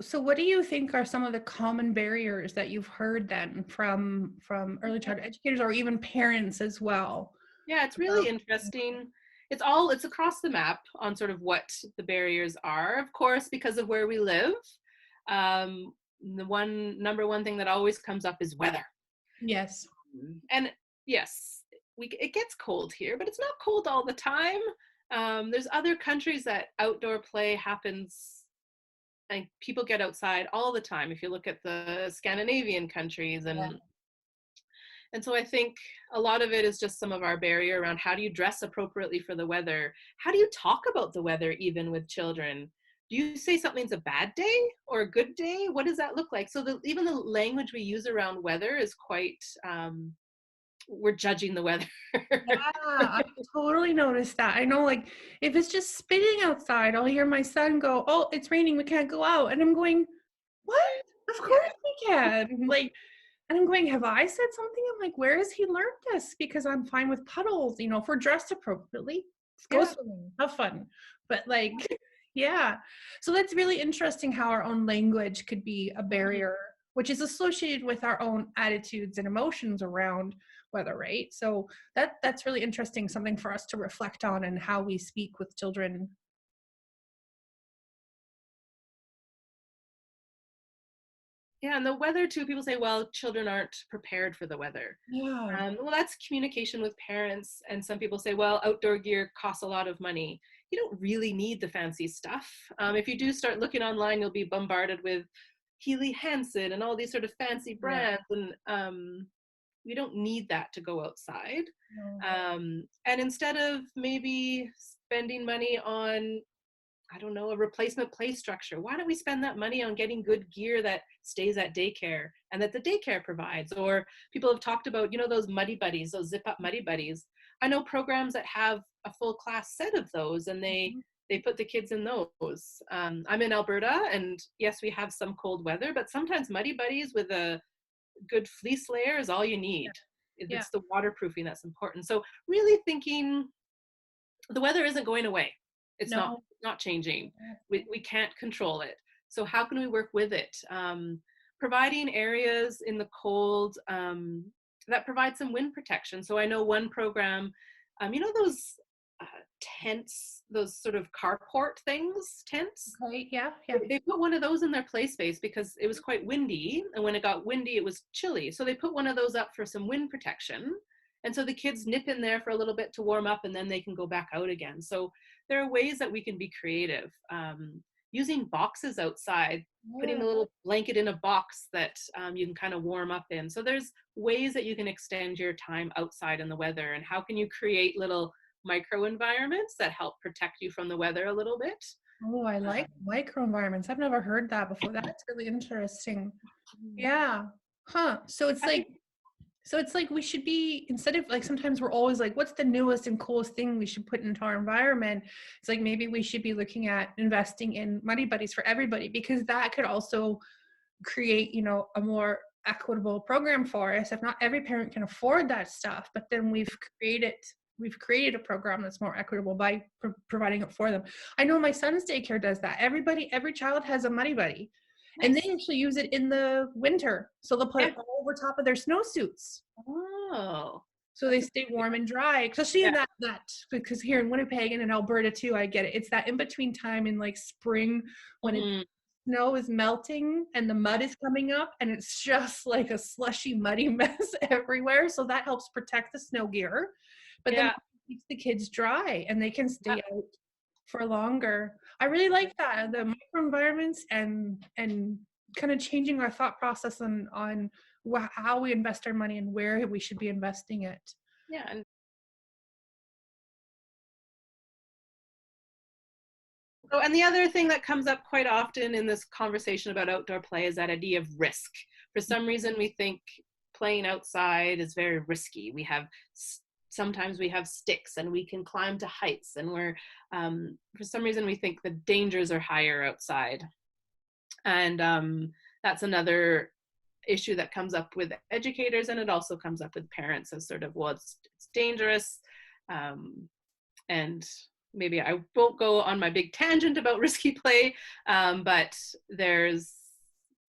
So what do you think are some of the common barriers that you've heard then from early childhood educators or even parents as well? Yeah, it's really About, interesting. It's across the map on sort of what the barriers are, of course, because of where we live. The number one thing that always comes up is weather. yes. And yes, it gets cold here, but it's not cold all the time. There's other countries that outdoor play happens and people get outside all the time. If you look at the Scandinavian countries Yeah. and so I think a lot of it is just some of our barrier around how do you dress appropriately for the weather? How do you talk about the weather even with children? Do you say something's a bad day or a good day? What does that look like? So even the language we use around weather is quite, we're judging the weather. Yeah, I totally noticed that. I know, like, if it's just spitting outside, I'll hear my son go, "Oh, it's raining, we can't go out." And I'm going, "What? Of Yeah. course we can." Like, and I'm going, "Have I said something?" I'm like, "Where has he learned this?" Because I'm fine with puddles, if we're dressed appropriately. Let's go Yeah. swimming, have fun. But like, yeah. So that's really interesting how our own language could be a barrier, which is associated with our own attitudes and emotions around weather, right? So that's really interesting, something for us to reflect on and how we speak with children. Yeah, and the weather too, people say, well, children aren't prepared for the weather. Yeah. Well, that's communication with parents. And some people say, well, outdoor gear costs a lot of money. You don't really need the fancy stuff. If you do start looking online, you'll be bombarded with Healy Hansen and all these sort of fancy Yeah. brands. And we don't need that to go outside. No. And instead of maybe spending money on, I don't know, a replacement play structure, why don't we spend that money on getting good gear that stays at daycare and that the daycare provides? Or people have talked about, those muddy buddies, those zip up muddy buddies. I know programs that have a full class set of those, and they put the kids in those. I'm in Alberta, and yes, we have some cold weather, but sometimes muddy buddies with a good fleece layer is all you need. Yeah. It's the waterproofing that's important. So really thinking the weather isn't going away. It's No. not changing. We can't control it. So how can we work with it? Providing areas in the cold that provide some wind protection. So I know one program, those tents, those sort of carport things, tents. Okay. Yeah. Yeah. They put one of those in their play space because it was quite windy, and when it got windy, it was chilly. So they put one of those up for some wind protection. And so the kids nip in there for a little bit to warm up, and then they can go back out again. So there are ways that we can be creative. Using boxes outside, putting a little blanket in a box that you can kind of warm up in. So there's ways that you can extend your time outside in the weather, and how can you create little micro environments that help protect you from the weather a little bit. Oh, I like microenvironments. I've never heard that before. That's really interesting. Yeah. Huh. So it's like we should be, instead of, like, sometimes we're always like, what's the newest and coolest thing we should put into our environment? It's like maybe we should be looking at investing in Muddy Buddies for everybody, because that could also create, a more equitable program for us. If not every parent can afford that stuff, but then we've created a program that's more equitable by providing it for them. I know my son's daycare does that. Every child has a Muddy Buddy. And they Nice. actually use it in the winter. So they'll put Yeah. it all over top of their snowsuits. Oh, So they that's a stay good warm and dry, especially in idea. that because here in Winnipeg and in Alberta too, I get it. It's that in between time in like spring when it Mhm. snow is melting and the mud is coming up and it's just like a slushy, muddy mess everywhere. So that helps protect the snow gear. But then Yeah. it keeps the kids dry and they can Yeah. stay out for longer. I really like that, the microenvironments and kind of changing our thought process on how we invest our money and where we should be investing it. Yeah. And the other thing that comes up quite often in this conversation about outdoor play is that idea of risk. For some reason, we think playing outside is very risky. Sometimes we have sticks and we can climb to heights, and for some reason we think the dangers are higher outside. And that's another issue that comes up with educators, and it also comes up with parents as sort of, well, it's dangerous, and maybe I won't go on my big tangent about risky play, but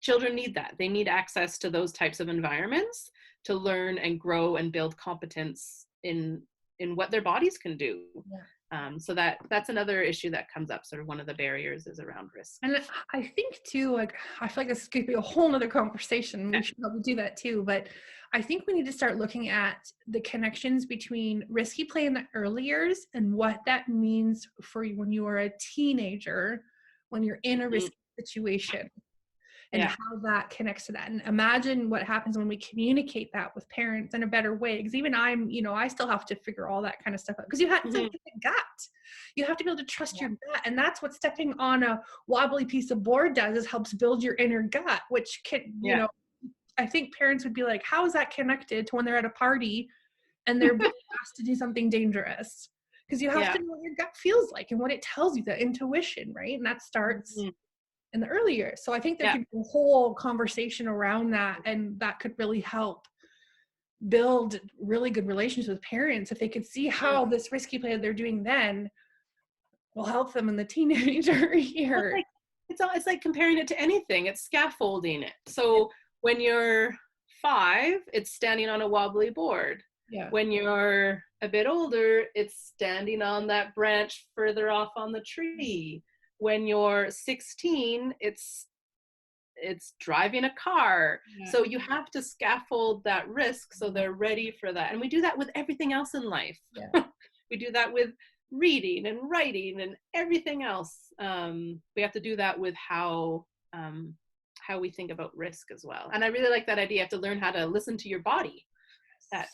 children need that. They need access to those types of environments to learn and grow and build competence in what their bodies can do. So that's another issue that comes up. Sort of one of the barriers is around risk. And I think too, like, I feel like this could be a whole nother conversation. We should probably do that too. But I think we need to start looking at the connections between risky play in the early years and what that means for you when you are a teenager, when you're in a risky situation, and how that connects to that. And imagine what happens when we communicate that with parents in a better way. Because even I still have to figure all that kind of stuff out. Because it's like the gut. You have to be able to trust your gut. And that's what stepping on a wobbly piece of board does, is helps build your inner gut, which can, you know, I think parents would be like, how is that connected to when they're at a party and they're being asked to do something dangerous? Because you have to know what your gut feels like and what it tells you, the intuition, right? And that starts in the early years. So I think there could be a whole conversation around that, and that could really help build really good relationships with parents if they could see how this risky play they're doing then will help them in the teenager years. It's like comparing it to anything. It's scaffolding it. So when you're 5, it's standing on a wobbly board. When you're a bit older, it's standing on that branch further off on the tree. When you're 16, it's driving a car. So you have to scaffold that risk so they're ready for that. And we do that with everything else in life. We do that with reading and writing and everything else. We have to do that with how we think about risk as well. And I really like that idea. You have to learn how to listen to your body. That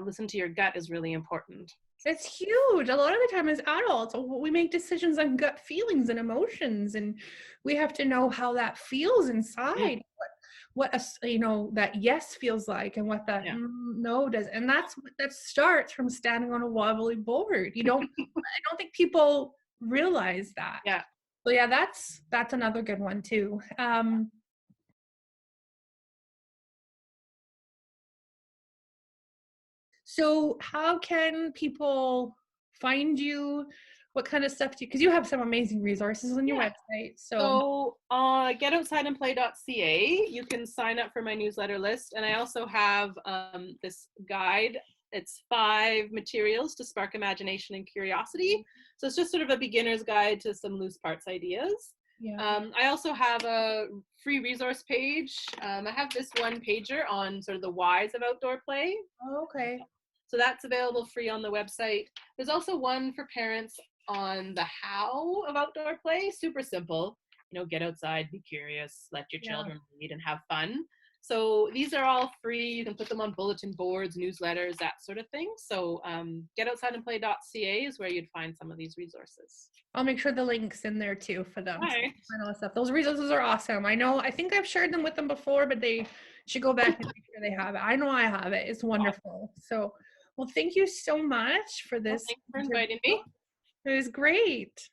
listen to your gut is really important. It's huge. A lot of the time as adults, we make decisions on gut feelings and emotions, and we have to know how that feels inside, what that yes feels like, and what that no does. And that starts from standing on a wobbly board. I don't think people realize that. So that's another good one too. So how can people find you? What kind of stuff because you have some amazing resources on your website. So getoutsidandplay.ca, you can sign up for my newsletter list. And I also have this guide. It's 5 materials to spark imagination and curiosity. So it's just sort of a beginner's guide to some loose parts ideas. I also have a free resource page. I have this one pager on sort of the whys of outdoor play. So that's available free on the website. There's also one for parents on the how of outdoor play. Super simple. Get outside, be curious, let your children read and have fun. So these are all free. You can put them on bulletin boards, newsletters, that sort of thing. So getoutsidandplay.ca is where you'd find some of these resources. I'll make sure the link's in there too for them. Stuff. Those resources are awesome. I think I've shared them with them before, but they should go back and make sure they have it. I know I have it. It's wonderful. So, well, thank you so much for this. Thanks for inviting me. It was great.